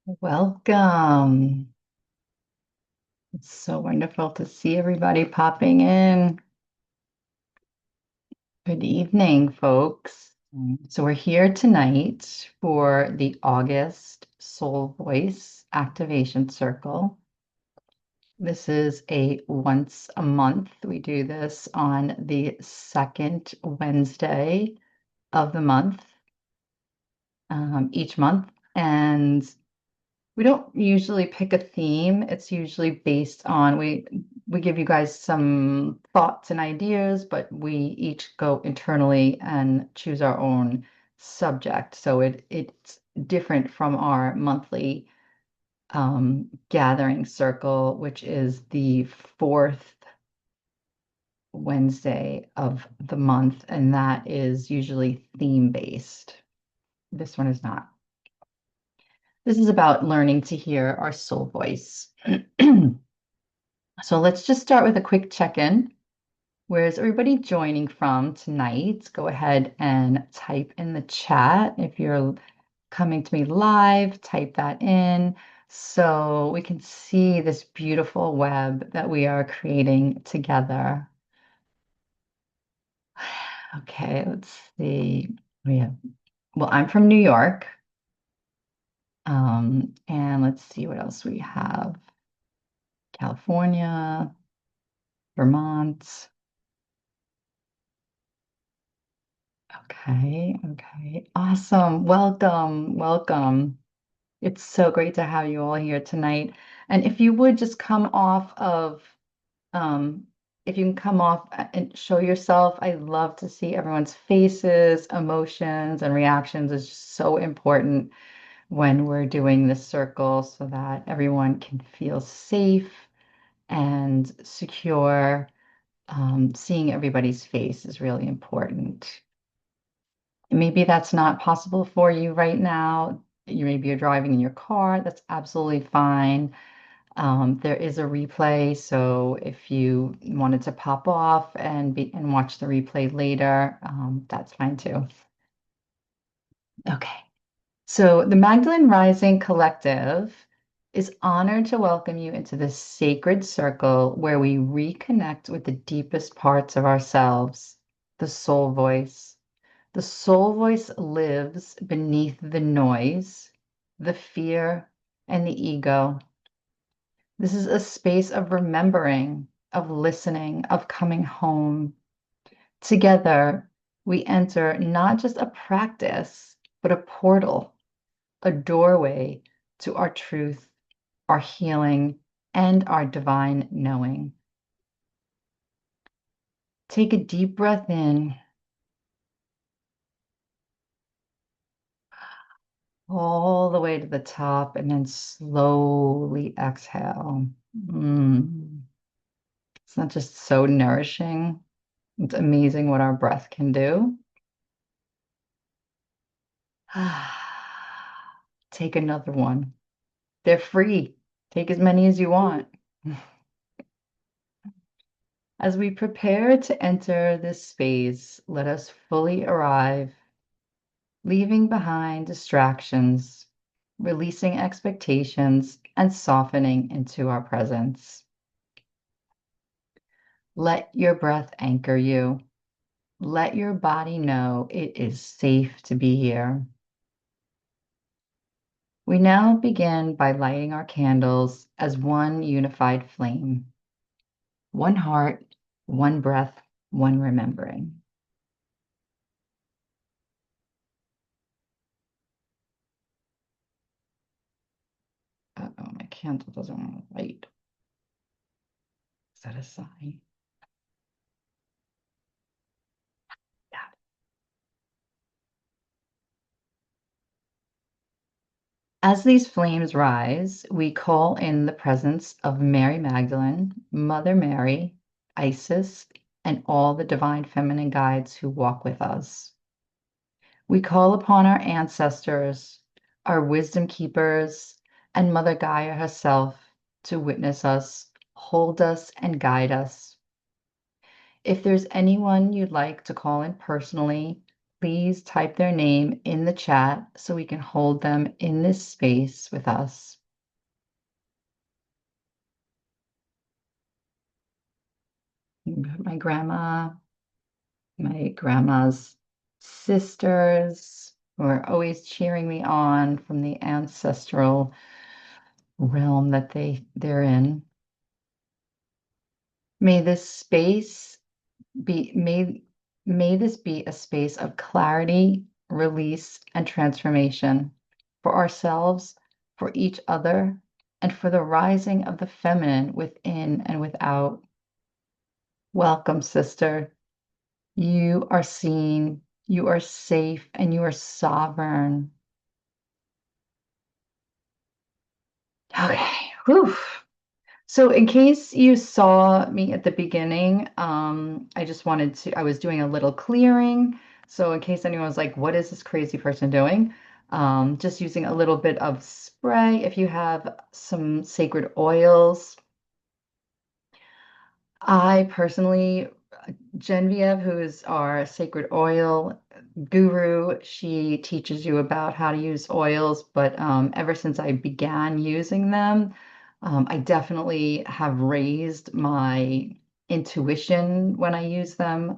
Welcome. It's so wonderful to see everybody popping in. Good evening, folks. So, we're here tonight for the August Soul Voice Activation Circle. This is a once a month. We do this on the second Wednesday of the month, each month. And we don't usually pick a theme. It's usually based on we give you guys some thoughts and ideas, but we each go internally and choose our own subject. So it's different from our monthly gathering circle, which is the fourth Wednesday of the month, and that is usually theme based. This one is not. This is about learning to hear our soul voice. So let's just start with a quick check-in. Where is everybody joining from tonight? Go ahead and type in the chat. If you're coming to me live, type that in so we can see this beautiful web that we are creating together. Okay, let's see. Well, I'm from New York. And let's see what else we have. California, Vermont. Okay. Awesome. Welcome. It's so great to have you all here tonight. And if you would just come off of, if you can come off and show yourself, I love to see everyone's faces, emotions, and reactions is just so important when we're doing this circle so that everyone can feel safe and secure. Seeing everybody's face is really important. Maybe that's not possible for you right now. Maybe you're driving in your car. That's absolutely fine. There is a replay, so if you wanted to pop off and watch the replay later, that's fine too. Okay. So the Magdalene Rising Collective is honored to welcome you into this sacred circle where we reconnect with the deepest parts of ourselves, the soul voice. The soul voice lives beneath the noise, the fear, and the ego. This is a space of remembering, of listening, of coming home. Together, we enter not just a practice, but a portal, a doorway to our truth, our healing, and our divine knowing. Take a deep breath in, all the way to the top, and then slowly exhale. It's not just so nourishing. It's amazing what our breath can do. Take another one. They're free. Take as many as you want. As we prepare to enter this space, let us fully arrive, leaving behind distractions, releasing expectations, and softening into our presence. Let your breath anchor you. Let your body know it is safe to be here. We now begin by lighting our candles as one unified flame, one heart, one breath, one remembering. Uh-oh, my candle doesn't want to light. Is that a sign? Yeah. As these flames rise, we call in the presence of Mary Magdalene, Mother Mary, Isis, and all the divine feminine guides who walk with us. We call upon our ancestors, our wisdom keepers, and Mother Gaia herself to witness us, hold us, and guide us. If there's anyone you'd like to call in personally, please type their name in the chat so we can hold them in this space with us. My grandma, my grandma's sisters who are always cheering me on from the ancestral realm that they're in. May this space be may this be a space of clarity, release, and transformation for ourselves, for each other, and for the rising of the feminine within and without. Welcome, sister. You are seen, you are safe, and you are sovereign. Okay. Whew. So in case you saw me at the beginning, I was doing a little clearing. So in case anyone was like, what is this crazy person doing? Just using a little bit of spray. If you have some sacred oils, I personally Genevieve, who is our sacred oil guru, she teaches you about how to use oils. But ever since I began using them, I definitely have raised my intuition when I use them.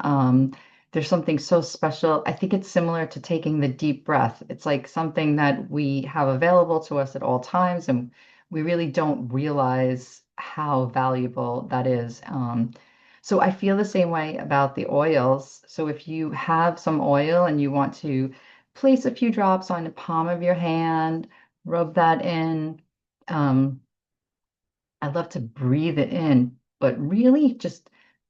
There's something so special. I think it's similar to taking the deep breath. It's like something that we have available to us at all times, and we really don't realize how valuable that is. So I feel the same way about the oils. So if you have some oil and you want to place a few drops on the palm of your hand, rub that in. Um, I love to breathe it in, but really just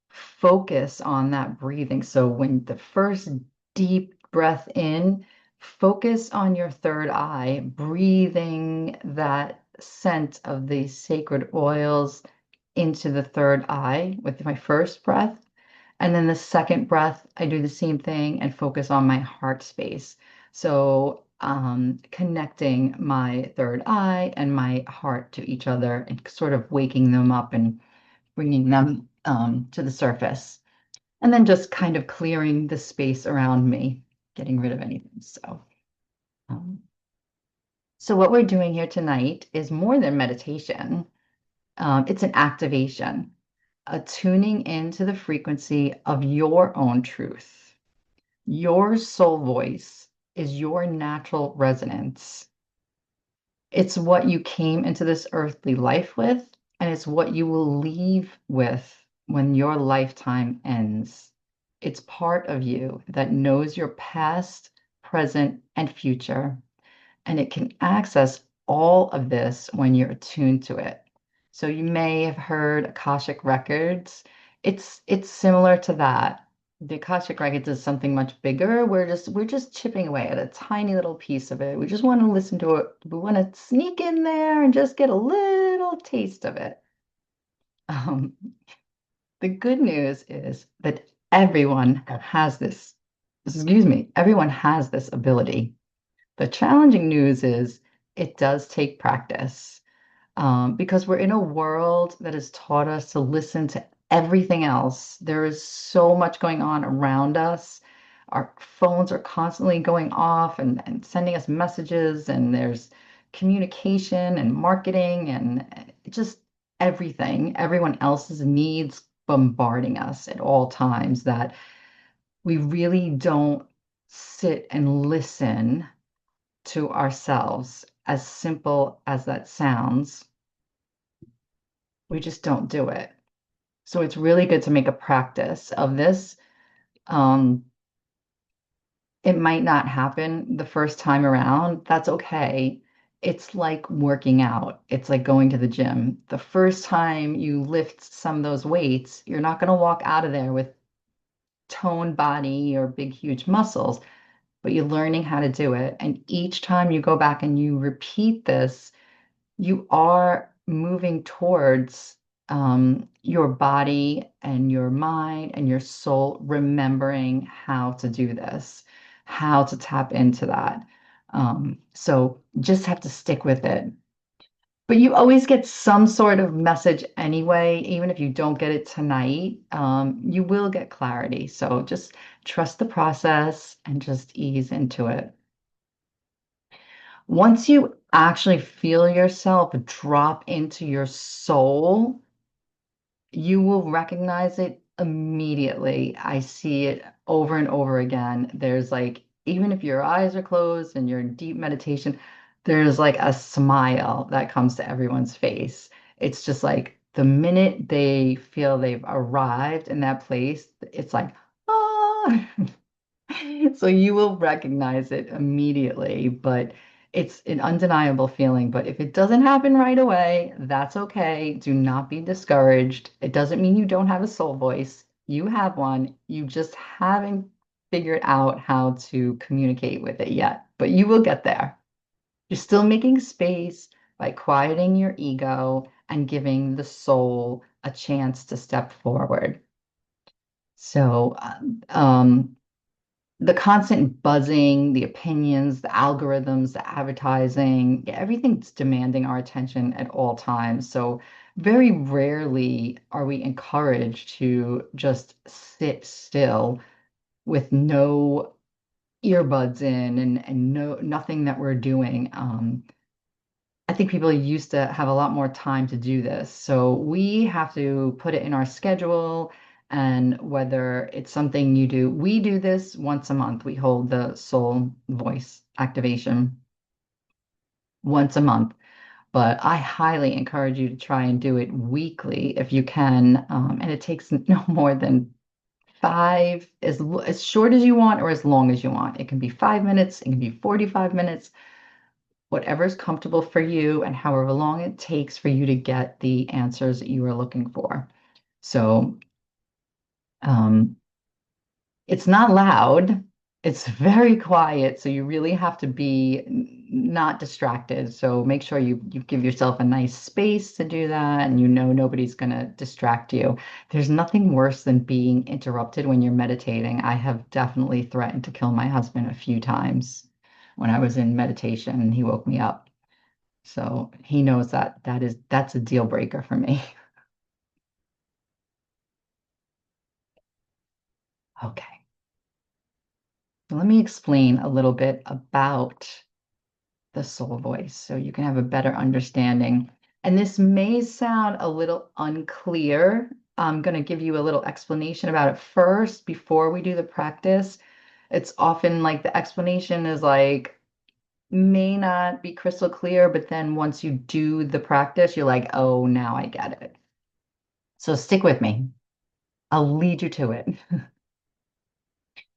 focus on that breathing. So when the first deep breath in, focus on your third eye, breathing that scent of the sacred oils into the third eye with my first breath. And then the second breath, I do the same thing and focus on my heart space. So connecting my third eye and my heart to each other and sort of waking them up and bringing them to the surface. And then just kind of clearing the space around me, getting rid of anything. Um, so what we're doing here tonight is more than meditation. It's an activation, a tuning into the frequency of your own truth. Your soul voice is your natural resonance. It's what you came into this earthly life with, and it's what you will leave with when your lifetime ends. It's part of you that knows your past, present, and future, and it can access all of this when you're attuned to it. So you may have heard Akashic Records. It's similar to that. The Akashic Records is something much bigger. We're just chipping away at a tiny little piece of it. We just want to listen to it. We want to sneak in there and just get a little taste of it. Um, the good news is that everyone has this, excuse me, everyone has this ability. The challenging news is it does take practice, because we're in a world that has taught us to listen to everything else. There is so much going on around us. Our phones are constantly going off and sending us messages, and there's communication and marketing and just everything, everyone else's needs bombarding us at all times that we really don't sit and listen to ourselves. As simple as that sounds, we just don't do it. So it's really good to make a practice of this. Um, it might not happen the first time around. That's okay. It's like working out. It's like going to the gym. The first time you lift some of those weights, you're not going to walk out of there with toned body or big, huge muscles, but you're learning how to do it. And each time you go back and you repeat this, you are moving towards your body and your mind and your soul remembering how to do this, how to tap into that. So just have to stick with it. But you always get some sort of message anyway, even if you don't get it tonight, you will get clarity. So just trust the process and just ease into it. Once you actually feel yourself drop into your soul, you will recognize it immediately. I see it over and over again. There's like, even if your eyes are closed and you're in deep meditation, there's like a smile that comes to everyone's face. It's just like the minute they feel they've arrived in that place, it's like, ah. So you will recognize it immediately, but it's an undeniable feeling. But if it doesn't happen right away, that's okay. Do not be discouraged. It doesn't mean you don't have a soul voice. You have one. You just haven't figured out how to communicate with it yet, but you will get there. You're still making space by quieting your ego and giving the soul a chance to step forward. So, the constant buzzing, the opinions, the algorithms, the advertising, yeah, everything's demanding our attention at all times. So very rarely are we encouraged to just sit still with no earbuds in and nothing that we're doing. I think people used to have a lot more time to do this. So we have to put it in our schedule. And whether it's something you do, we do this once a month. We hold the soul voice activation once a month. But I highly encourage you to try and do it weekly if you can. And it takes no more than five, as short as you want or as long as you want. It can be 5 minutes, it can be 45 minutes, whatever's comfortable for you and however long it takes for you to get the answers that you are looking for. So um, it's not loud, it's very quiet. So you really have to be not distracted. So make sure you give yourself a nice space to do that and you know nobody's going to distract you. There's nothing worse than being interrupted when you're meditating. I have definitely threatened to kill my husband a few times when I was in meditation and he woke me up. So he knows that that's a deal breaker for me. Okay. So let me explain a little bit about the soul voice so you can have a better understanding. And this may sound a little unclear. I'm going to give you a little explanation about it first before we do the practice. It's often like the explanation is like may not be crystal clear, but then once you do the practice, you're like, oh, now I get it. So stick with me. I'll lead you to it.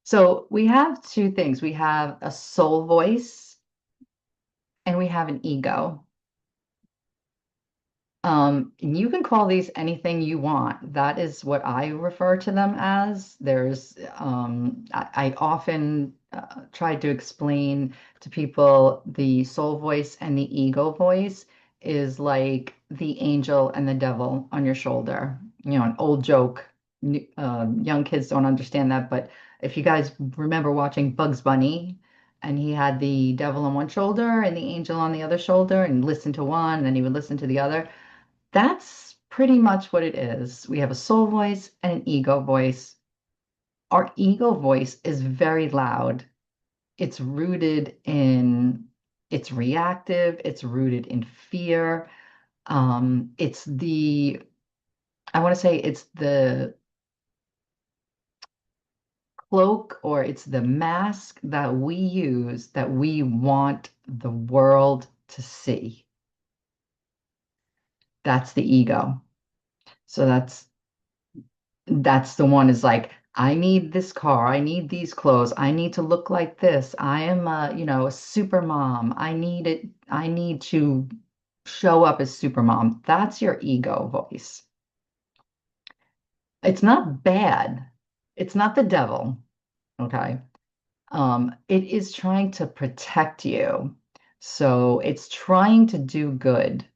So we have two things. We have a soul voice and we have an ego. And you can call these anything you want. That is what I refer to them as. I often try to explain to people the soul voice and the ego voice is like the angel and the devil on your shoulder. You know, an old joke. Young kids don't understand that, but if you guys remember watching Bugs Bunny, and he had the devil on one shoulder and the angel on the other shoulder, and listen to one, and then he would listen to the other. That's pretty much what it is. We have a soul voice and an ego voice. Our ego voice is very loud. It's rooted in, it's reactive, it's rooted in fear. It's the, I want to say it's the cloak or it's the mask that we use that we want the world to see. That's the ego. So that's the one is like, I need this car, I need these clothes, I need to look like this. I am a super mom. I need to show up as super mom. That's your ego voice. It's not bad. It's not the devil, okay? It is trying to protect you. So it's trying to do good.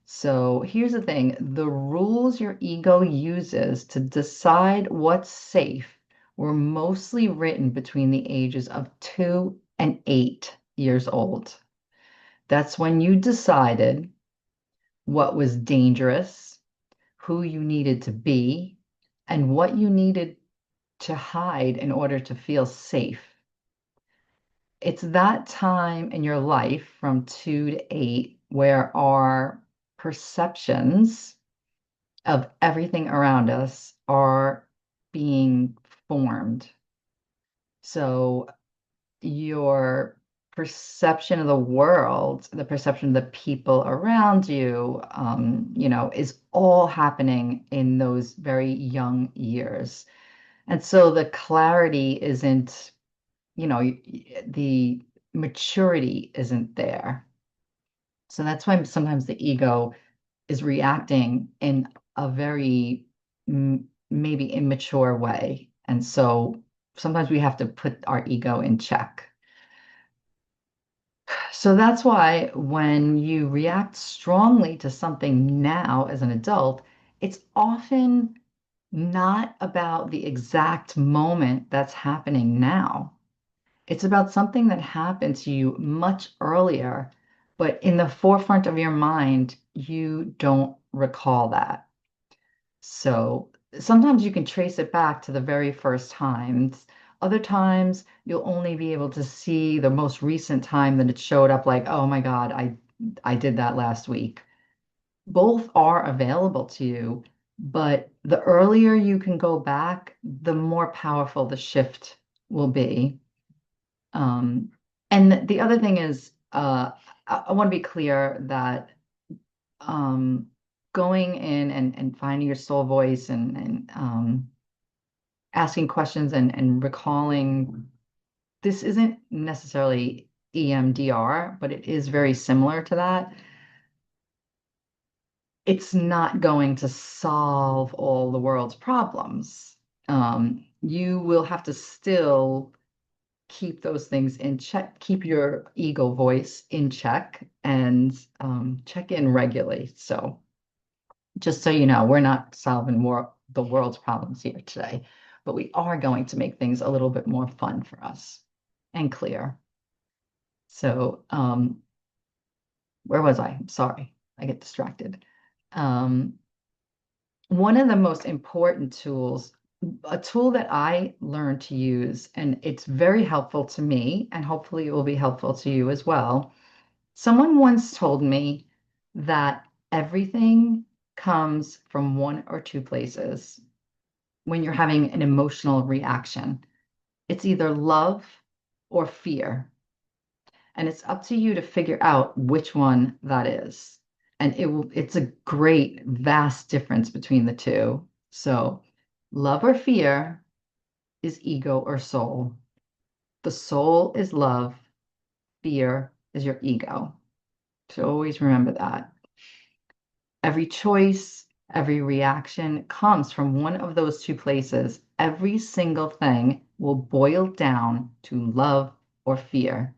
So here's the thing, the rules your ego uses to decide what's safe were mostly written between the ages of 2 and 8 years old. That's when you decided what was dangerous, who you needed to be, and what you needed to hide in order to feel safe. It's that time in your life from 2 to 8 where our perceptions of everything around us are being formed. So your perception of the world, the perception of the people around you, is all happening in those very young years. And so the clarity isn't, the maturity isn't there. So that's why sometimes the ego is reacting in a very maybe immature way. And so sometimes we have to put our ego in check. So that's why when you react strongly to something now as an adult, it's often not about the exact moment that's happening now. It's about something that happened to you much earlier, but in the forefront of your mind, you don't recall that. So sometimes you can trace it back to the very first times. Other times you'll only be able to see the most recent time that it showed up like, oh my God, I did that last week. Both are available to you, but the earlier you can go back, the more powerful the shift will be. Um, and the other thing is, I want to be clear that um, going in and finding your soul voice and asking questions and recalling, this isn't necessarily EMDR, but it is very similar to that. It's not going to solve all the world's problems. You will have to still keep those things in check, keep your ego voice in check, and check in regularly. So, just so you know, we're not solving more the world's problems here today, but we are going to make things a little bit more fun for us and clear. So, where was I? Sorry, I get distracted. Um, One of the most important tools, a tool that I learned to use, and it's very helpful to me, and hopefully it will be helpful to you as well. Someone once told me that everything comes from one or two places when you're having an emotional reaction. It's either love or fear. And it's up to you to figure out which one that is. And it's a great, vast difference between the two. So, love or fear is ego or soul. The soul is love, fear is your ego. So, always remember that. Every choice, every reaction comes from one of those two places. Every single thing will boil down to love or fear.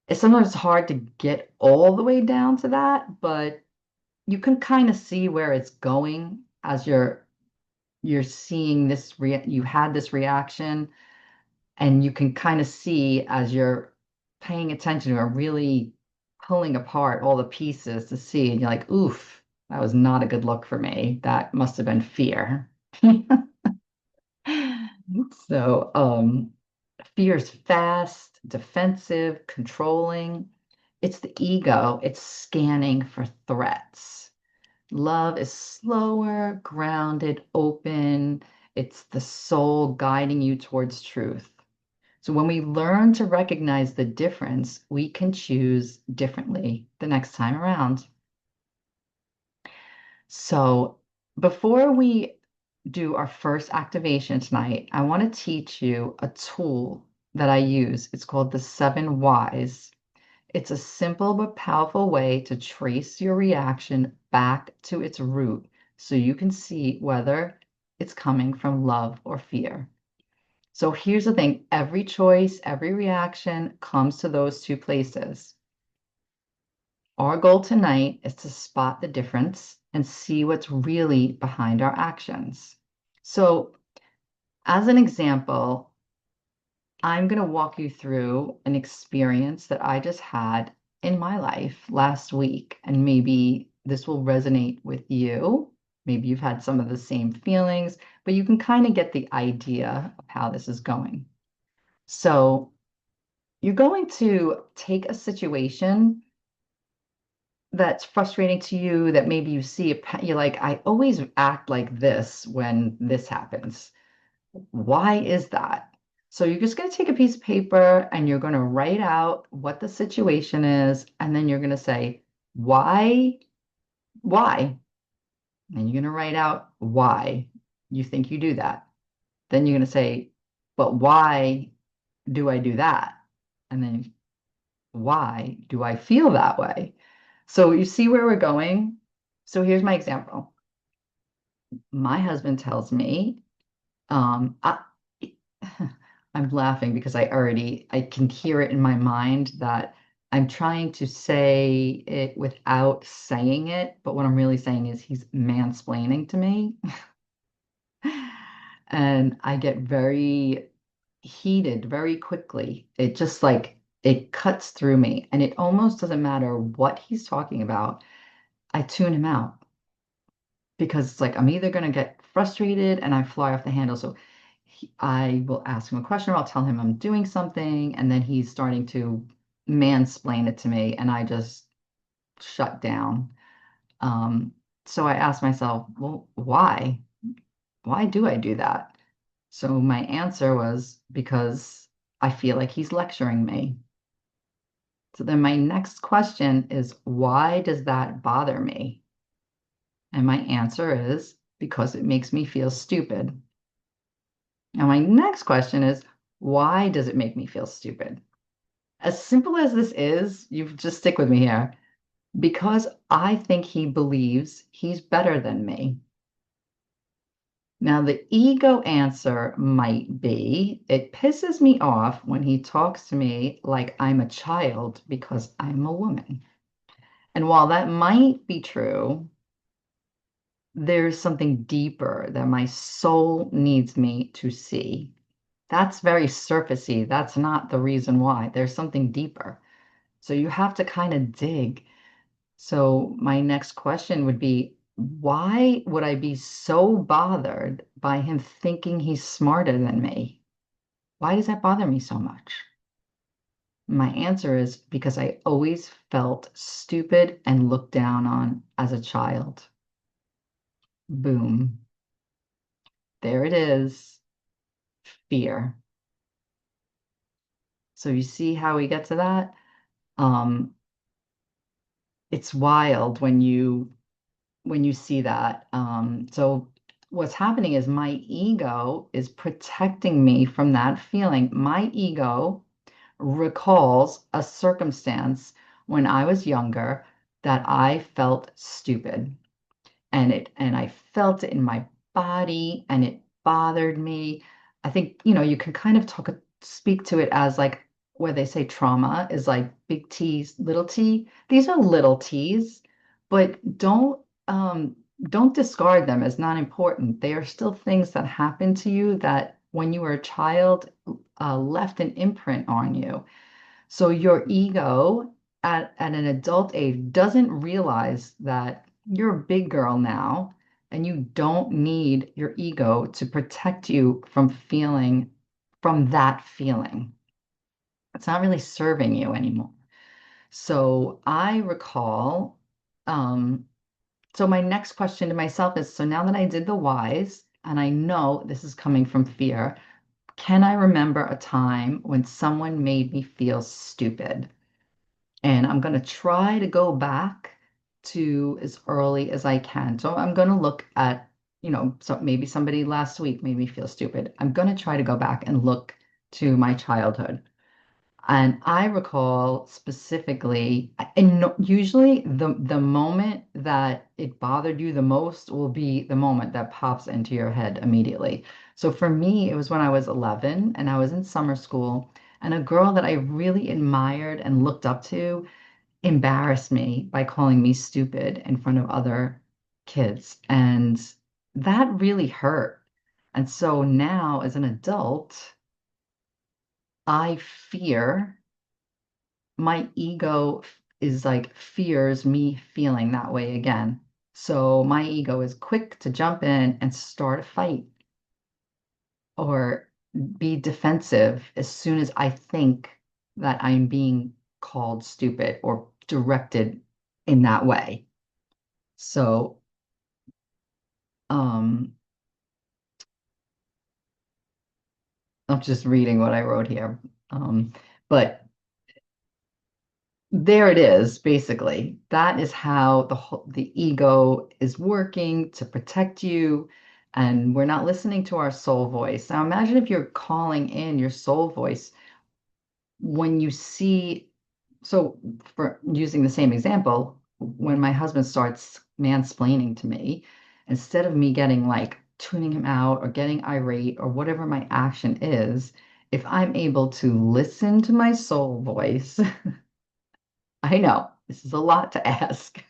It's sometimes hard to get all the way down to that, but you can kind of see where it's going as you're seeing you had this reaction, and you can kind of see as you're paying attention to it, really pulling apart all the pieces to see, and you're like, oof, that was not a good look for me. That must have been fear. So, fear is fast, defensive, controlling. It's the ego, it's scanning for threats. Love is slower, grounded, open. It's the soul guiding you towards truth. So when we learn to recognize the difference, we can choose differently the next time around. So before we do our first activation tonight, I want to teach you a tool that I use. It's called the 7 Whys. It's a simple but powerful way to trace your reaction back to its root so you can see whether it's coming from love or fear. So here's the thing, every choice, every reaction comes to those two places. Our goal tonight is to spot the difference and see what's really behind our actions. So, as an example, I'm going to walk you through an experience that I just had, in my life last week, and maybe this will resonate with you. Maybe you've had some of the same feelings, but you can kind of get the idea of how this is going. So, you're going to take a situation that's frustrating to you, that maybe you see you're like, I always act like this when this happens. Why is that? So you're just going to take a piece of paper and you're going to write out what the situation is, and then you're going to say, why? And you're going to write out why you think you do that. Then you're going to say, but why do I do that? And then why do I feel that way? So you see where we're going? So here's my example. My husband tells me, I, I'm laughing because I can hear it in my mind that I'm trying to say it without saying it, but what I'm really saying is he's mansplaining to me. And I get very heated very quickly. It just like it cuts through me, and it almost doesn't matter what he's talking about. I tune him out because it's like I'm either going to get frustrated and I fly off the handle. So I will ask him a question, or I'll tell him I'm doing something, and then he's starting to mansplain it to me, and I just shut down. Um, so I asked myself, well, why? Why do I do that? So my answer was because I feel like he's lecturing me. So then my next question is, why does that bother me? And my answer is because it makes me feel stupid. Now, my next question is, why does it make me feel stupid? As simple as this is, you just stick with me here. Because I think he believes he's better than me. Now, the ego answer might be, it pisses me off when he talks to me like I'm a child because I'm a woman. And while that might be true, there's something deeper that my soul needs me to see. That's very surfacey. That's not the reason why. There's something deeper. So you have to kind of dig. So my next question would be, why would I be so bothered by him thinking he's smarter than me? Why does that bother me so much? My answer is because I always felt stupid and looked down on as a child. Boom. There it is. Fear. So you see how we get to that? Um, it's wild when you see that. So what's happening is my ego is protecting me from that feeling. My ego recalls a circumstance when I was younger that I felt stupid, and I felt it in my body, and it bothered me. I think, you can kind of speak to it as like where they say trauma is like big T's, little t. These are little t's, but don't discard them as not important. They are still things that happened to you that when you were a child left an imprint on you. So your ego at an adult age doesn't realize that you're a big girl now, and you don't need your ego to protect you from that feeling. It's not really serving you anymore. So I recall, um, so my next question to myself is, so now that I did the whys and I know this is coming from fear, can I remember a time when someone made me feel stupid? And I'm going to try to go back to as early as I can. So I'm going to look at, so maybe somebody last week made me feel stupid. I'm going to try to go back and look to my childhood. And I recall specifically, and usually the moment that it bothered you the most will be the moment that pops into your head immediately. So for me, it was when I was 11 and I was in summer school, and a girl that I really admired and looked up to embarrassed me by calling me stupid in front of other kids. And that really hurt. And so now, as an adult, I fear my ego. is like fears me feeling that way again. So my ego is quick to jump in and start a fight or be defensive as soon as I think that I'm being called stupid or directed in that way. So, um, I'm just reading what I wrote here. But there it is, basically. That is how the ego is working to protect you, and we're not listening to our soul voice. Now imagine if you're calling in your soul voice when you see, so for using the same example, when my husband starts mansplaining to me, instead of me getting like tuning him out or getting irate or whatever my action is, if I'm able to listen to my soul voice, I know this is a lot to ask,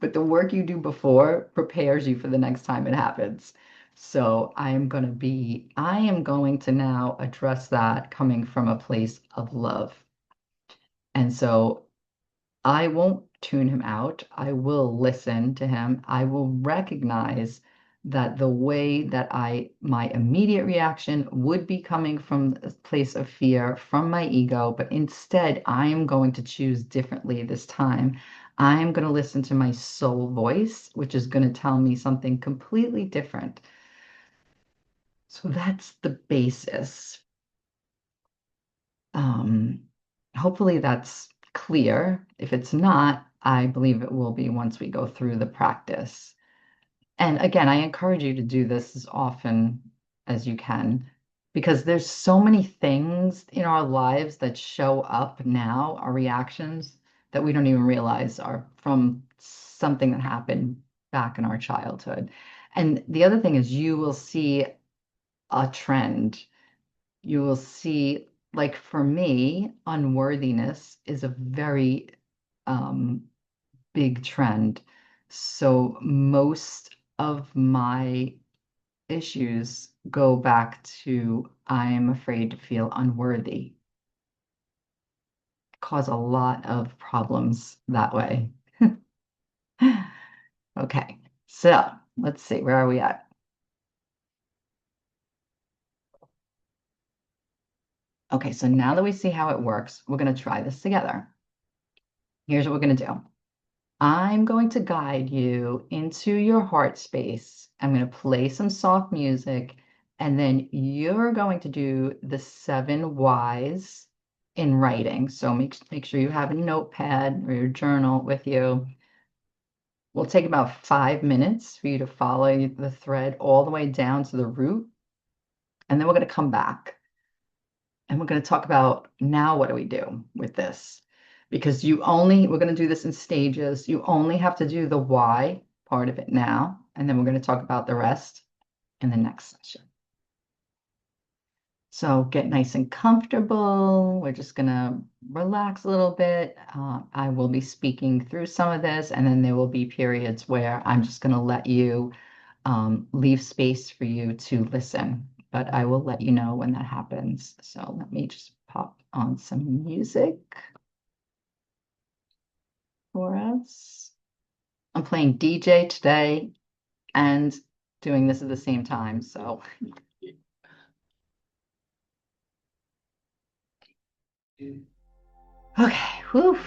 but the work you do before prepares you for the next time it happens. So I am going to now address that coming from a place of love. And so I won't tune him out. I will listen to him. I will recognize that the way that my immediate reaction would be coming from a place of fear from my ego, but instead I am going to choose differently this time. I'm going to listen to my soul voice, which is going to tell me something completely different. So that's the basis. Um, Hopefully that's clear. If it's not, I believe it will be once we go through the practice. And again, I encourage you to do this as often as you can because there's so many things in our lives that show up now, our reactions that we don't even realize are from something that happened back in our childhood. And the other thing is you will see a trend. You will see, like for me, unworthiness is a very um, big trend. So most of my issues go back to I am afraid to feel unworthy, cause a lot of problems that way. Okay, so let's see, where are we at? Okay, so now that we see how it works, we're going to try this together. Here's what we're going to do. I'm going to guide you into your heart space. I'm going to play some soft music, and then you're going to do the 7 whys in writing. So make sure you have a notepad or your journal with you. We'll take about 5 minutes for you to follow the thread all the way down to the root, and then we're going to come back. And we're going to talk about now what do we do with this? Because we're going to do this in stages. You only have to do the why part of it now. And then we're going to talk about the rest in the next session. So get nice and comfortable. We're just going to relax a little bit. I will be speaking through some of this, and then there will be periods where I'm just going to let you leave space for you to listen. But I will let you know when that happens. So let me just pop on some music for us. I'm playing DJ today and doing this at the same time. So, okay, whew.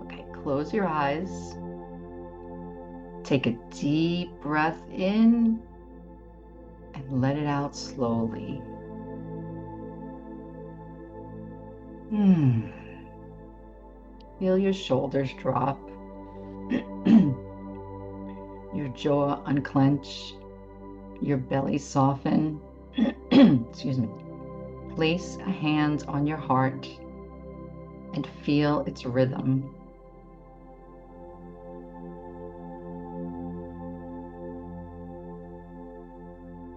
Okay, close your eyes. Take a deep breath in and let it out slowly. Hmm. Feel your shoulders drop, your jaw unclench, your belly soften. Excuse me. Place a hand on your heart and feel its rhythm.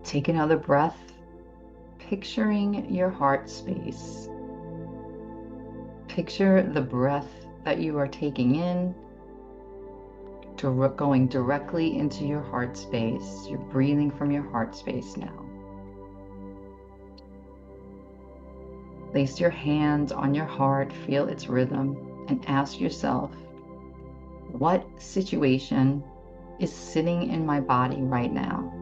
Take another breath, picturing your heart space. Picture the breath that you are taking in, going directly into your heart space. You're breathing from your heart space now. Place your hand on your heart, feel its rhythm, and ask yourself, what situation is sitting in my body right now?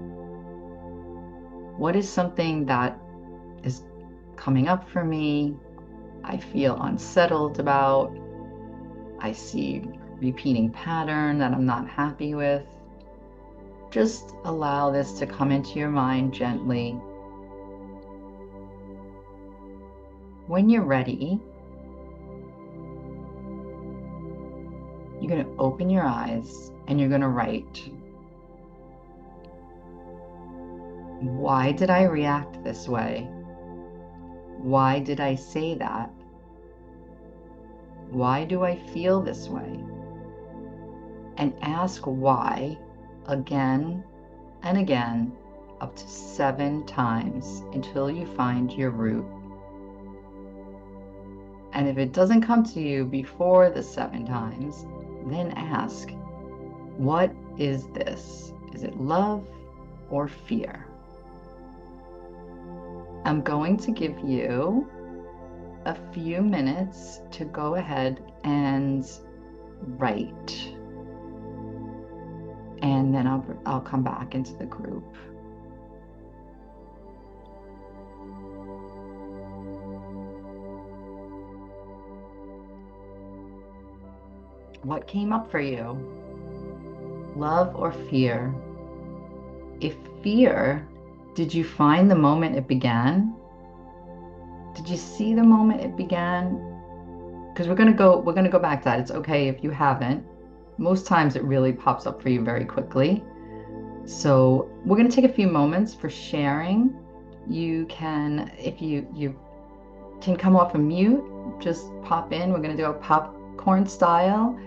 What is something that is coming up for me? I feel unsettled about. I see repeating pattern that I'm not happy with. Just allow this to come into your mind gently. When you're ready, you're going to open your eyes and you're going to write, why did I react this way? Why did I say that? Why do I feel this way? And ask why again and again, up to 7 times until you find your root. And if it doesn't come to you before the 7 times, then ask, what is this? Is it love or fear? I'm going to give you a few minutes to go ahead and write. And then I'll come back into the group. What came up for you? Love or fear? If fear, did you find the moment it began? Did you see the moment it began? Because we're gonna go back to that. It's okay if you haven't. Most times it really pops up for you very quickly. So we're gonna take a few moments for sharing. You can, if you can come off a mute, just pop in. We're gonna do a popcorn style.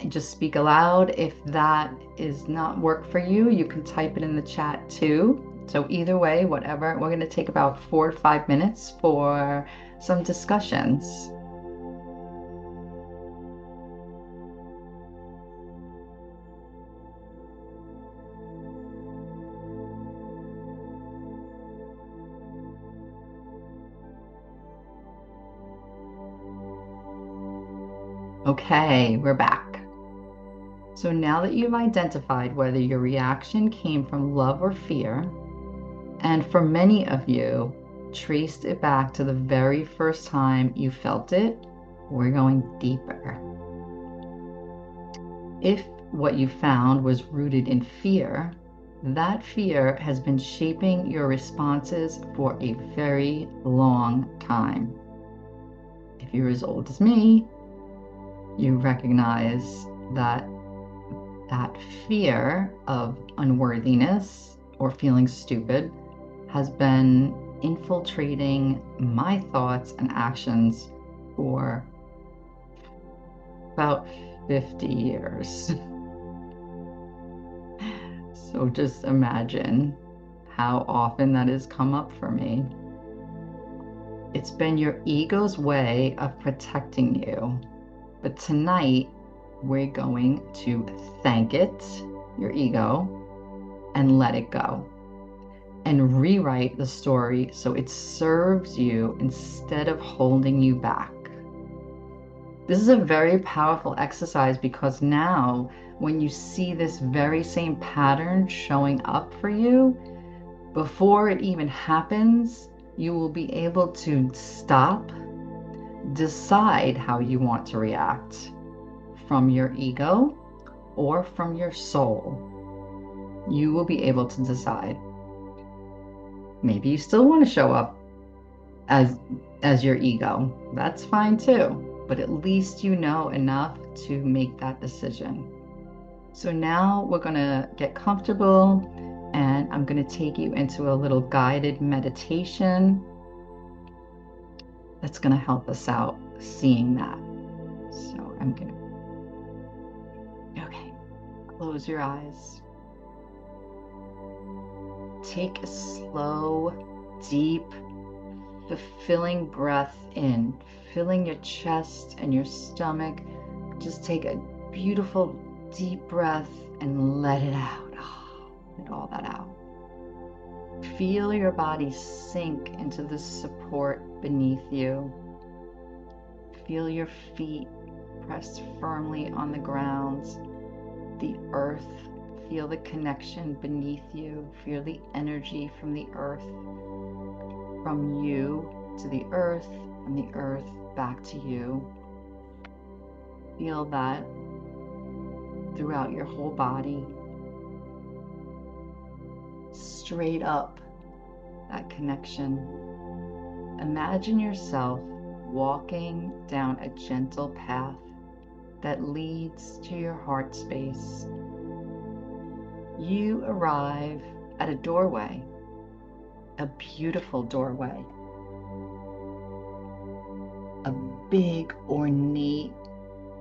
Just speak aloud. If that is not work for you, you can type it in the chat too. So either way, whatever, we're going to take about 4 to 5 minutes for some discussions. Okay, we're back. So now that you've identified whether your reaction came from love or fear, and for many of you, traced it back to the very first time you felt it, we're going deeper. If what you found was rooted in fear, that fear has been shaping your responses for a very long time. If you're as old as me, you recognize that fear of unworthiness or feeling stupid has been infiltrating my thoughts and actions for about 50 years. So just imagine how often that has come up for me. It's been your ego's way of protecting you. But tonight, we're going to thank it, your ego, and let it go. And rewrite the story so it serves you instead of holding you back. This is a very powerful exercise because now, when you see this very same pattern showing up for you, before it even happens, you will be able to stop, decide how you want to react from your ego or from your soul. You will be able to decide. Maybe you still want to show up as your ego. That's fine too, but at least you know enough to make that decision. So now we're going to get comfortable and I'm going to take you into a little guided meditation that's going to help us out seeing that. So I'm going to, okay, close your eyes. Take a slow, deep, fulfilling breath in, filling your chest and your stomach. Just take a beautiful, deep breath and let it out. Let all that out. Feel your body sink into the support beneath you. Feel your feet pressed firmly on the ground, the earth. Feel the connection beneath you. Feel the energy from the earth, from you to the earth, from the earth back to you. Feel that throughout your whole body. Straight up, that connection. Imagine yourself walking down a gentle path that leads to your heart space. You arrive at a doorway, a beautiful doorway, a big, ornate,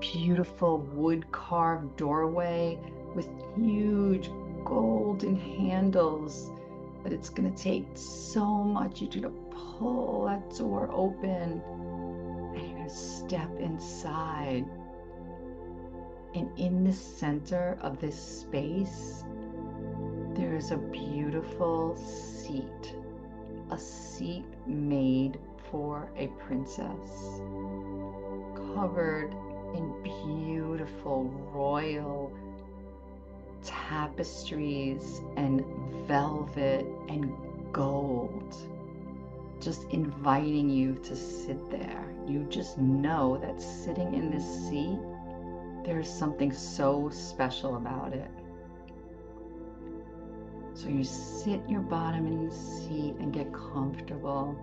beautiful wood-carved doorway with huge golden handles that it's going to take so much you to pull that door open, and you're going to step inside. And in the center of this space, there is a beautiful seat, a seat made for a princess, covered in beautiful royal tapestries and velvet and gold, just inviting you to sit there. You just know that sitting in this seat, there's something so special about it. So you sit your bottom in the seat and get comfortable,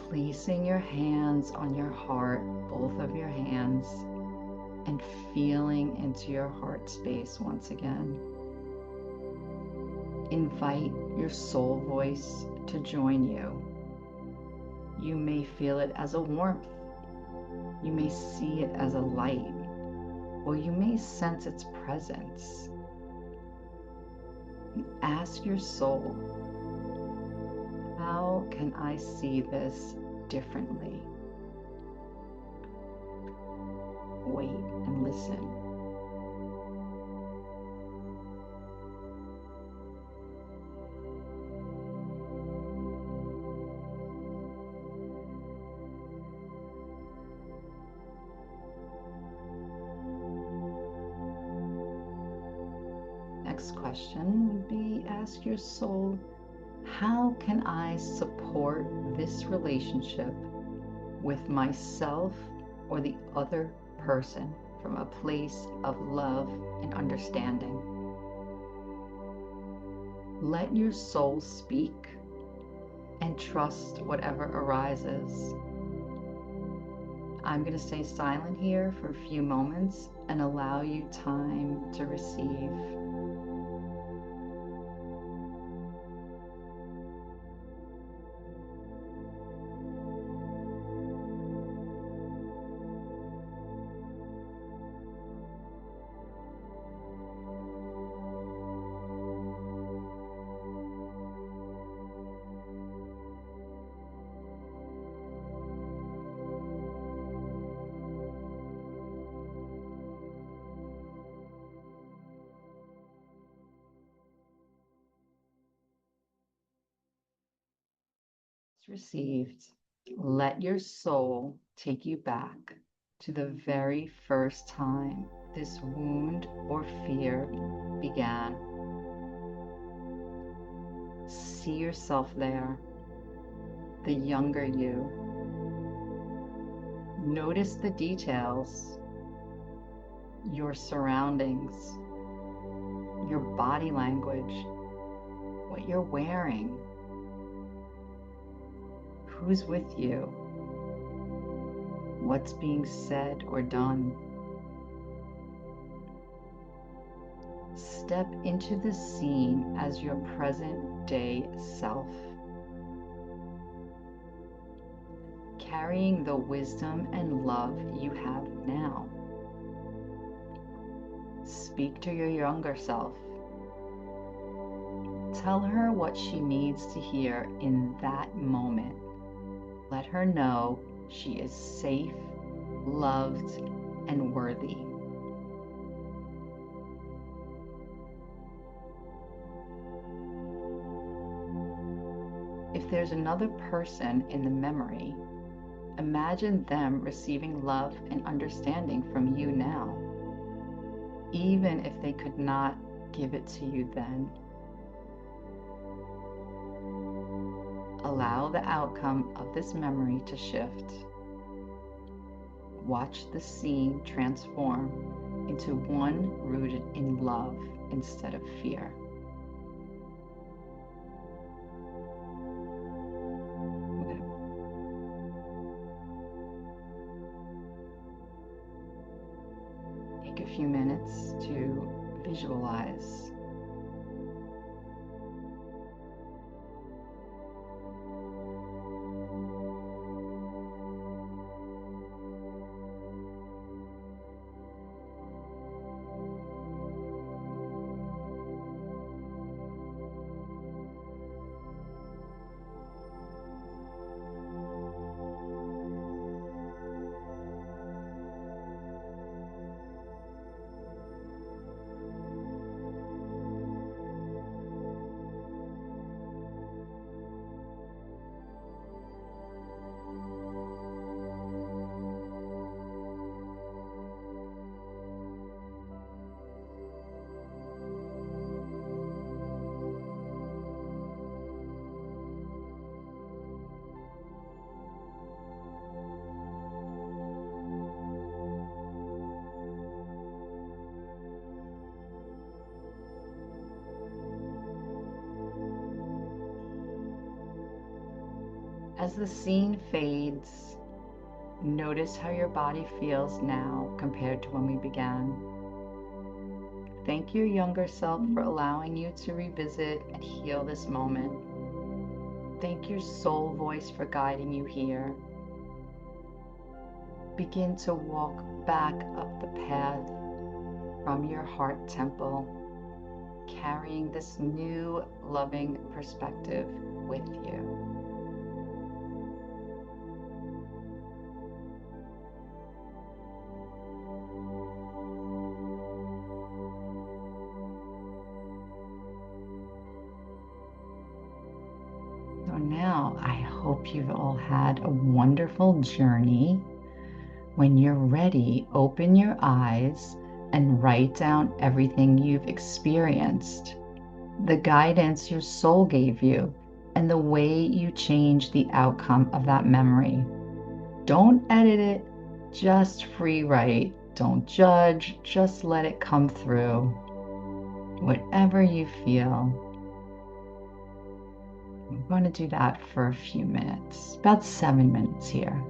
placing your hands on your heart, both of your hands, and feeling into your heart space once again. Invite your soul voice to join you. You may feel it as a warmth. You may see it as a light, or you may sense its presence. Ask your soul, how can I see this differently? Wait and listen. Next question would be, ask your soul, how can I support this relationship with myself or the other person from a place of love and understanding? Let your soul speak and trust whatever arises. I'm going to stay silent here for a few moments and allow you time to receive. Received. Let your soul take you back to the very first time this wound or fear began. See yourself there, the younger you. Notice the details, your surroundings, your body language, what you're wearing, who's with you, what's being said or done. Step into the scene as your present day self, carrying the wisdom and love you have now. Speak to your younger self. Tell her what she needs to hear in that moment. Let her know she is safe, loved, and worthy. If there's another person in the memory, Imagine them receiving love and understanding from you now, even if they could not give it to you then. Allow the outcome of this memory to shift. Watch the scene transform into one rooted in love instead of fear. Take a few minutes to visualize. As the scene fades, notice how your body feels now compared to when we began. Thank your younger self for allowing you to revisit and heal this moment. Thank your soul voice for guiding you here. Begin to walk back up the path from your heart temple, carrying this new loving perspective with you. So now I hope you've all had a wonderful journey. When you're ready, open your eyes and write down everything you've experienced, the guidance your soul gave you, and the way you changed the outcome of that memory. Don't edit it, just free write. Don't judge, just let it come through. Whatever you feel. I'm going to do that for a few minutes, about 7 minutes here.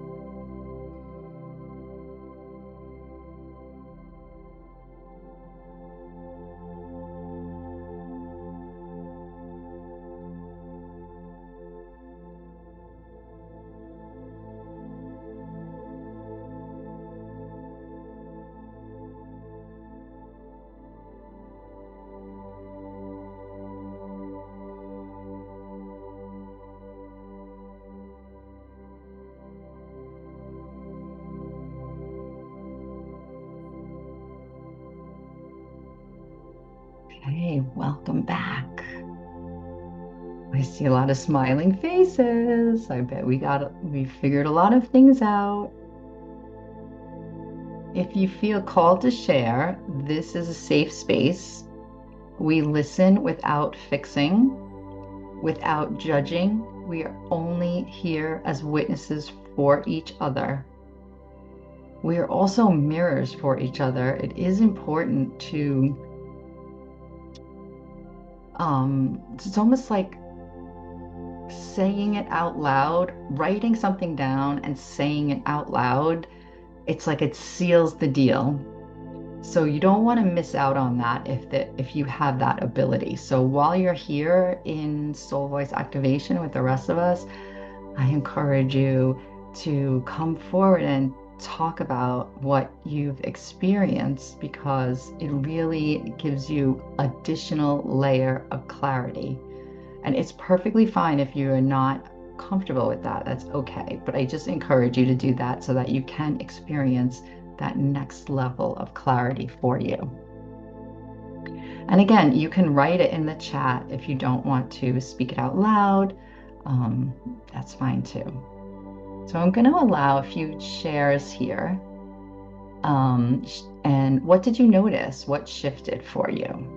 Okay, welcome back. I see a lot of smiling faces. I bet we figured a lot of things out. If you feel called to share, this is a safe space. We listen without fixing, without judging. We are only here as witnesses for each other. We are also mirrors for each other. It is important to it's almost like saying it out loud, writing something down and saying it out loud. It's like it seals the deal. So you don't want to miss out on that if you have that ability. So while you're here in soul voice activation with the rest of us, I encourage you to come forward and talk about what you've experienced, because it really gives you additional layer of clarity. And it's perfectly fine if you're not comfortable with that. That's okay. But I just encourage you to do that so that you can experience that next level of clarity for you. And again, you can write it in the chat if you don't want to speak it out loud. That's fine too. So I'm going to allow a few shares here. And what did you notice? What shifted for you?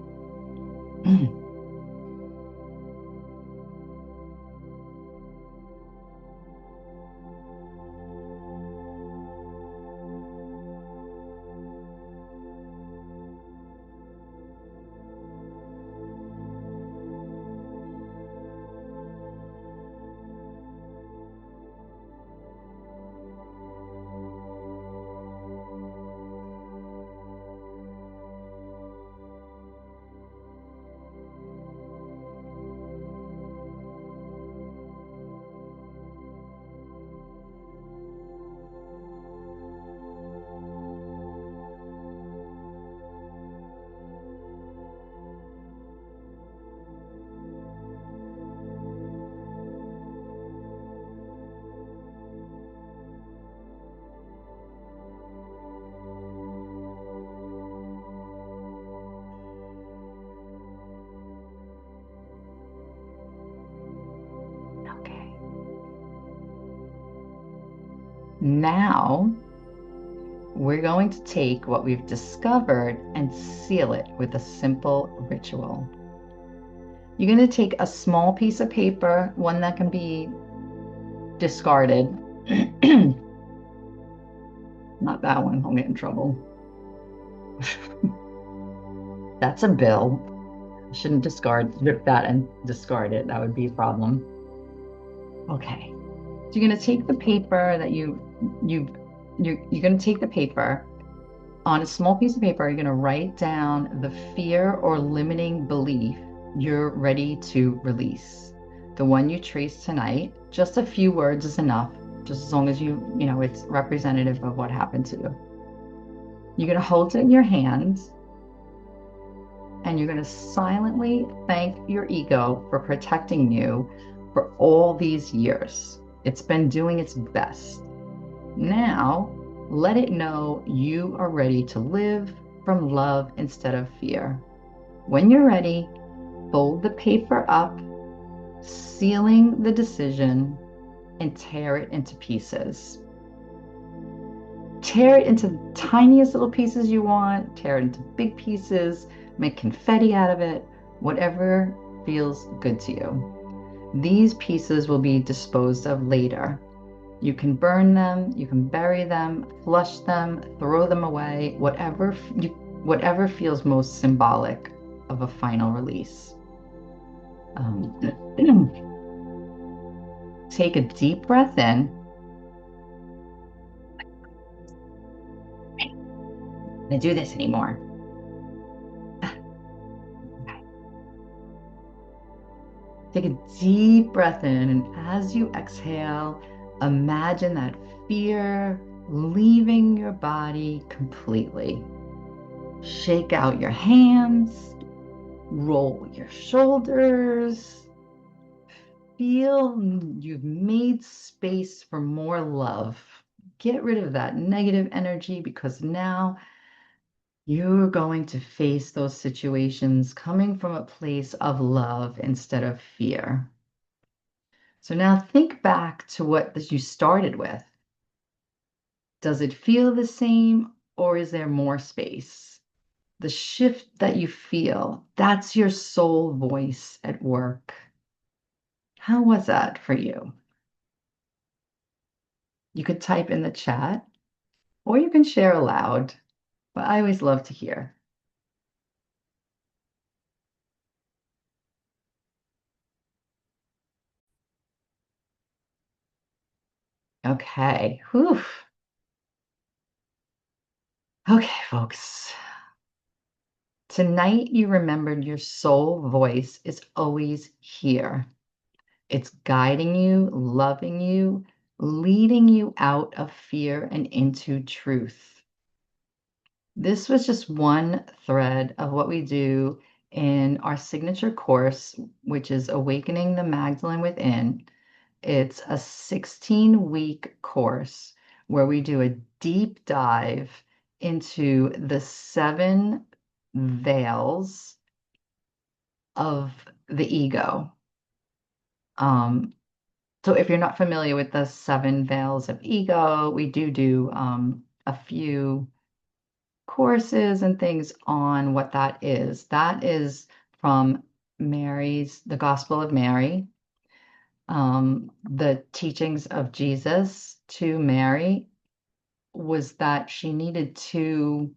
Okay. Now we're going to take what we've discovered and seal it with a simple ritual. You're going to take a small piece of paper, one that can be discarded. Not that one, I'll get in trouble. That's a bill. I shouldn't rip that and discard it. That would be a problem. Okay. So you're going to take the paper that you're going to take the paper on a small piece of paper. You're going to write down the fear or limiting belief you're ready to release. The one you traced tonight, just a few words is enough, just as long as you know, it's representative of what happened to you. You're going to hold it in your hands and you're going to silently thank your ego for protecting you for all these years. It's been doing its best. Now, let it know you are ready to live from love instead of fear. When you're ready, fold the paper up, sealing the decision, and tear it into pieces. Tear it into the tiniest little pieces you want, tear it into big pieces, make confetti out of it, whatever feels good to you. These pieces will be disposed of later. You can burn them, you can bury them, flush them, throw them away, whatever feels most symbolic of a final release. Take a deep breath in. I'm gonna do this anymore. Take a deep breath in, and as you exhale, imagine that fear leaving your body completely. Shake out your hands, roll your shoulders. Feel you've made space for more love. Get rid of that negative energy because now you're going to face those situations coming from a place of love instead of fear. So now think back to what you started with. Does it feel the same or is there more space? The shift that you feel, that's your soul voice at work. How was that for you? You could type in the chat or you can share aloud, but I always love to hear. Okay. Whew. Okay, folks. Tonight you remembered your soul voice is always here. It's guiding you, loving you, leading you out of fear and into truth. This was just one thread of what we do in our signature course, which is Awakening the Magdalene Within. It's a 16-week course where we do a deep dive into the 7 veils of the ego. So if you're not familiar with the seven veils of ego, we do a few courses and things on what that is. That is from the Gospel of Mary, the teachings of Jesus to Mary was that she needed to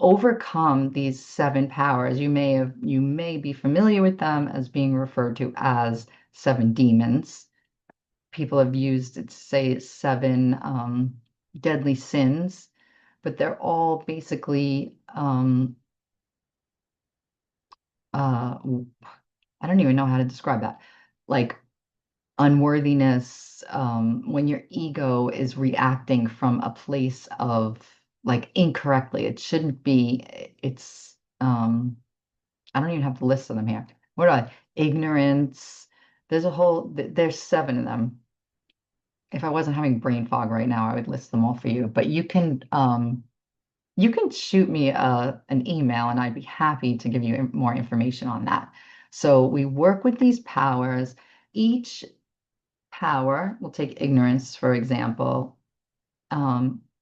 overcome these seven powers. You may be familiar with them as being referred to as seven demons. People have used it to say seven deadly sins, but they're all basically uh, I don't even know how to describe that. Like unworthiness, when your ego is reacting from a place of like incorrectly. It shouldn't be, it's I don't even have the list of them here. What are they? Ignorance. There's seven of them. If I wasn't having brain fog right now, I would list them all for you. But you can shoot me an email and I'd be happy to give you more information on that. So we work with these powers. Each power, we'll take ignorance, for example.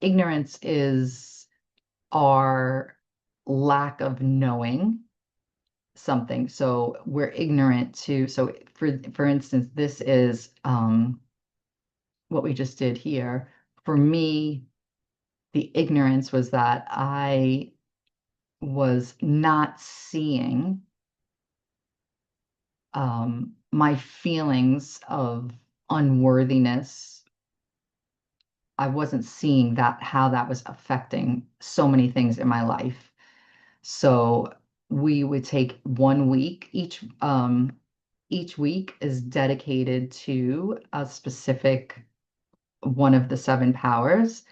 Ignorance is our lack of knowing something. So we're ignorant to, so for instance, this is what we just did here. For me, the ignorance was that I was not seeing my feelings of unworthiness. I wasn't seeing that how that was affecting so many things in my life. So we would take 1 week. Each week is dedicated to a specific one of the seven powers,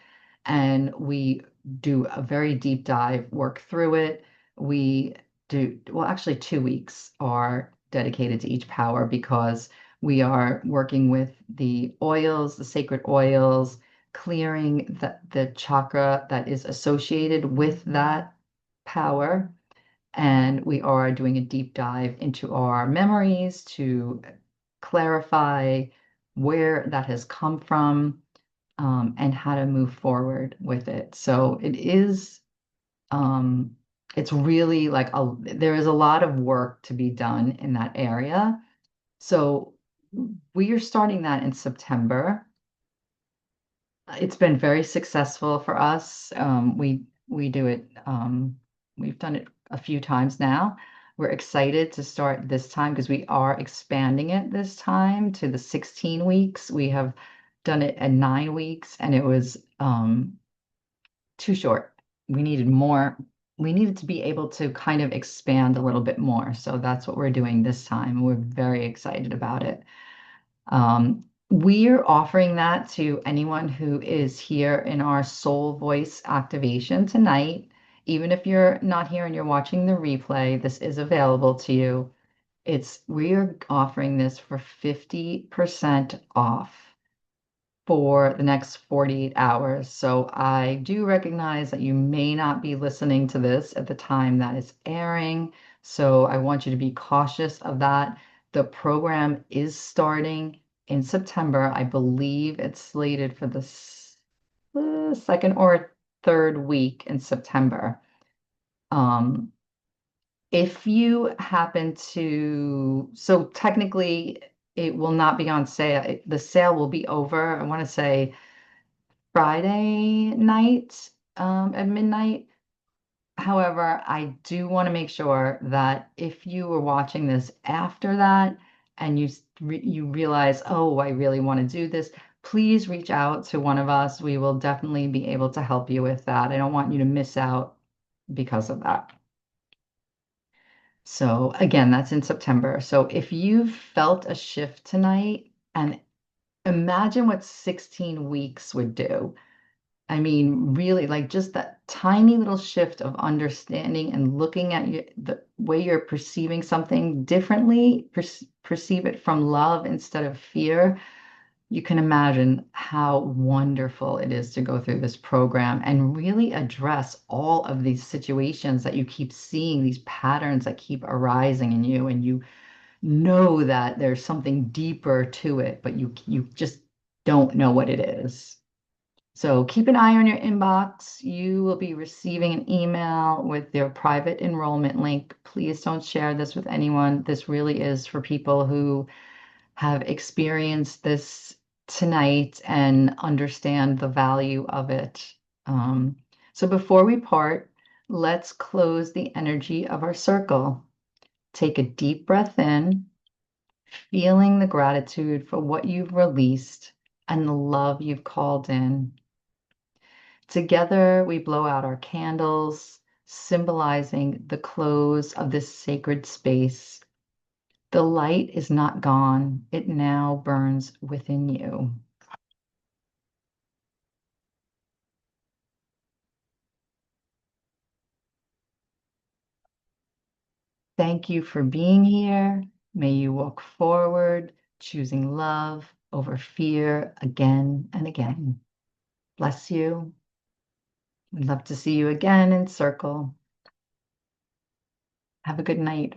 and we do a very deep dive, work through it. We do, well, actually, 2 weeks are dedicated to each power because we are working with the oils, the sacred oils, clearing the chakra that is associated with that power. And we are doing a deep dive into our memories to clarify where that has come from, and how to move forward with it. So um, it's really like there is a lot of work to be done in that area. So we are starting that in September. It's been very successful for us. We do it. We've done it a few times now. We're excited to start this time because we are expanding it this time to the 16 weeks. We have done it at 9 weeks, and it was too short. We needed more. We needed to be able to kind of expand a little bit more. So that's what we're doing this time. We're very excited about it. We're offering that to anyone who is here in our Soul Voice activation tonight. Even if you're not here and you're watching the replay, this is available to you. We are offering this for 50% off for the next 48 hours. So I do recognize that you may not be listening to this at the time that is airing. So I want you to be cautious of that. The program is starting in September. I believe it's slated for the second or third week in September. If you happen to, so technically it will not be on sale. The sale will be over, I want to say Friday night, at midnight. However, I do want to make sure that if you were watching this after that and you realize, oh, I really want to do this, please reach out to one of us. We will definitely be able to help you with that. I don't want you to miss out because of that. So again, that's in September. So if you've felt a shift tonight, and imagine what 16 weeks would do. I mean, really, like just that tiny little shift of understanding and looking at the way you're perceiving something differently, perceive it from love instead of fear. You can imagine how wonderful it is to go through this program and really address all of these situations that you keep seeing, these patterns that keep arising in you, and know that there's something deeper to it, but you just don't know what it is. So keep an eye on your inbox. You will be receiving an email with their private enrollment link. Please don't share this with anyone. This really is for people who have experienced this tonight and understand the value of it. Um, so before we part, let's close the energy of our circle. Take a deep breath in, feeling the gratitude for what you've released and the love you've called in. Together, we blow out our candles, symbolizing the close of this sacred space. The light is not gone, it now burns within you. Thank you for being here. May you walk forward, choosing love over fear again and again. Bless you. We'd love to see you again in circle. Have a good night.